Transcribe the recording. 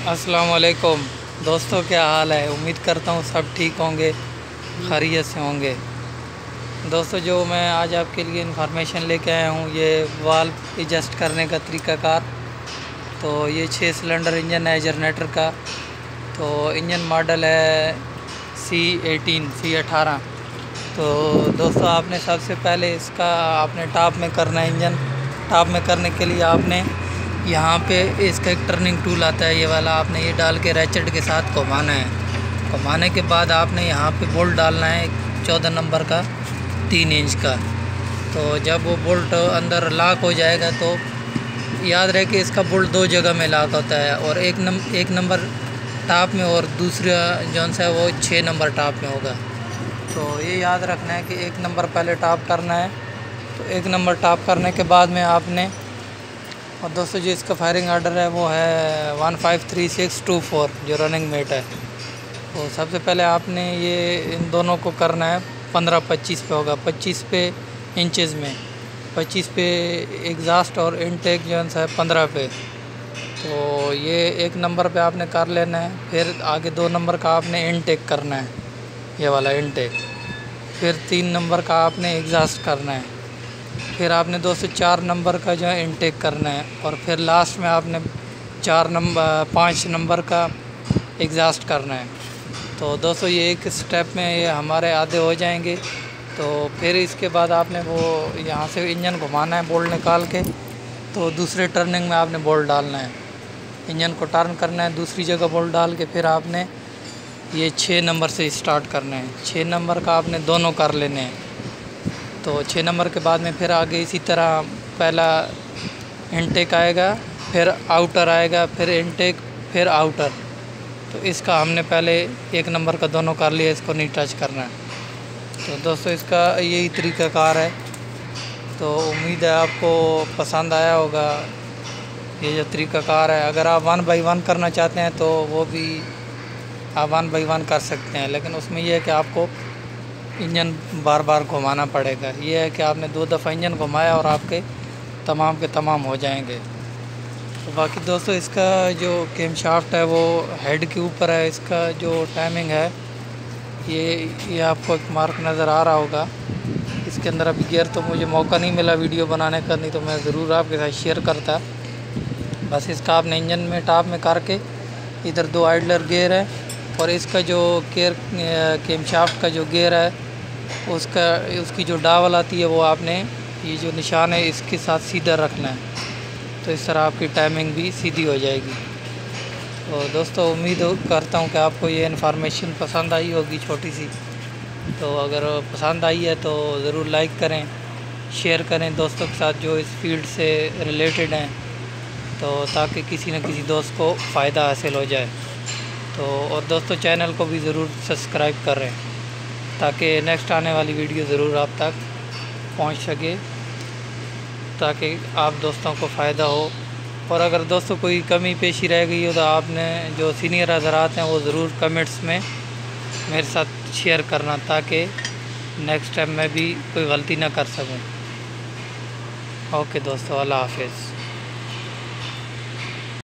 अस्सलाम वालेकुम दोस्तों, क्या हाल है। उम्मीद करता हूँ सब ठीक होंगे, खैरियत से होंगे। दोस्तों, जो मैं आज आपके लिए इंफॉर्मेशन लेके आया हूँ, ये वाल्व एडजस्ट करने का तरीक़ाकार। तो ये 6 सिलेंडर इंजन है जनरेटर का। तो इंजन मॉडल है C18। तो दोस्तों, आपने सबसे पहले इसका आपने टॉप में करना है। इंजन टॉप में करने के लिए आपने यहाँ पे इसका एक टर्निंग टूल आता है, ये वाला। आपने ये डाल के रैचेट के साथ घुमाना है। घुमाने के बाद आपने यहाँ पे बोल्ट डालना है 14 नंबर का 3 इंच का। तो जब वो बोल्ट अंदर लॉक हो जाएगा तो याद रहे कि इसका बोल्ट 2 जगह में लॉक होता है, और एक नंबर टॉप में और दूसरा जौन सा है वो 6 नंबर टॉप में होगा। तो ये याद रखना है कि 1 नंबर पहले टॉप करना है। तो 1 नंबर टॉप करने के बाद में आपने, और दोस्तों जो इसका फायरिंग आर्डर है वो है 153624 जो रनिंग मेट है। तो सबसे पहले आपने ये इन दोनों को करना है 15-25 पे होगा, 25 पे इंचेस में, 25 पे एग्जास्ट और इनटेक जो है 15 पे। तो ये 1 नंबर पे आपने कर लेना है। फिर आगे 2 नंबर का आपने इनटेक करना है, ये वाला इनटेक। फिर 3 नंबर का आपने एग्जास्ट करना है। फिर आपने 2 से 4 नंबर का जो है इनटेक करना है, और फिर लास्ट में आपने 5 नंबर का एग्जास्ट करना है। तो दोस्तों, ये एक स्टेप में ये हमारे आधे हो जाएंगे। तो फिर इसके बाद आपने वो यहाँ से इंजन घुमाना है बोल्ट निकाल के। तो दूसरे टर्निंग में आपने बोल्ट डालना है, इंजन को टर्न करना है दूसरी जगह बोल्ट डाल के। फिर आपने ये 6 नंबर से स्टार्ट करना है। 6 नंबर का आपने दोनों कर लेने हैं। तो 6 नंबर के बाद में फिर आगे इसी तरह पहला इनटेक आएगा, फिर आउटर आएगा, फिर इनटेक, फिर आउटर। तो इसका हमने पहले 1 नंबर का दोनों कर लिया, इसको नहीं टच करना है। तो दोस्तों, इसका यही तरीक़ाकार है। तो उम्मीद है आपको पसंद आया होगा ये जो तरीक़ाकार है। अगर आप 1 बाई 1 करना चाहते हैं तो वो भी आप 1 बाई 1 कर सकते हैं, लेकिन उसमें यह है कि आपको इंजन बार बार घुमाना पड़ेगा। ये है कि आपने 2 दफ़ा इंजन घुमाया और आपके तमाम के तमाम हो जाएंगे। तो बाकी दोस्तों, इसका जो केम शाफ्ट है वो हेड के ऊपर है। इसका जो टाइमिंग है ये आपको एक मार्क नज़र आ रहा होगा। इसके अंदर अभी गियर तो मुझे मौका नहीं मिला वीडियो बनाने का, नहीं तो मैं ज़रूर आपके साथ शेयर करता। बस इसका आपने इंजन में टॉप में करके इधर 2 आइडलर गियर है, और इसका जो केम शाफ्ट का जो गियर है उसकी जो डावल आती है वो आपने ये जो निशान है इसके साथ सीधा रखना है। तो इस तरह आपकी टाइमिंग भी सीधी हो जाएगी। तो दोस्तों, उम्मीद करता हूँ कि आपको ये इन्फॉर्मेशन पसंद आई होगी छोटी सी। तो अगर पसंद आई है तो ज़रूर लाइक करें, शेयर करें दोस्तों के साथ जो इस फील्ड से रिलेटेड हैं, तो ताकि किसी न किसी दोस्त को फ़ायदा हासिल हो जाए। तो और दोस्तों, चैनल को भी ज़रूर सब्सक्राइब करें ताकि नेक्स्ट आने वाली वीडियो ज़रूर आप तक पहुंच सके, ताकि आप दोस्तों को फ़ायदा हो। और अगर दोस्तों कोई कमी पेशी रह गई हो तो आपने जो सीनियर हज़रात हैं वो ज़रूर कमेंट्स में मेरे साथ शेयर करना, ताकि नेक्स्ट टाइम मैं भी कोई गलती ना कर सकूं। ओके दोस्तों, अल्लाह हाफिज़।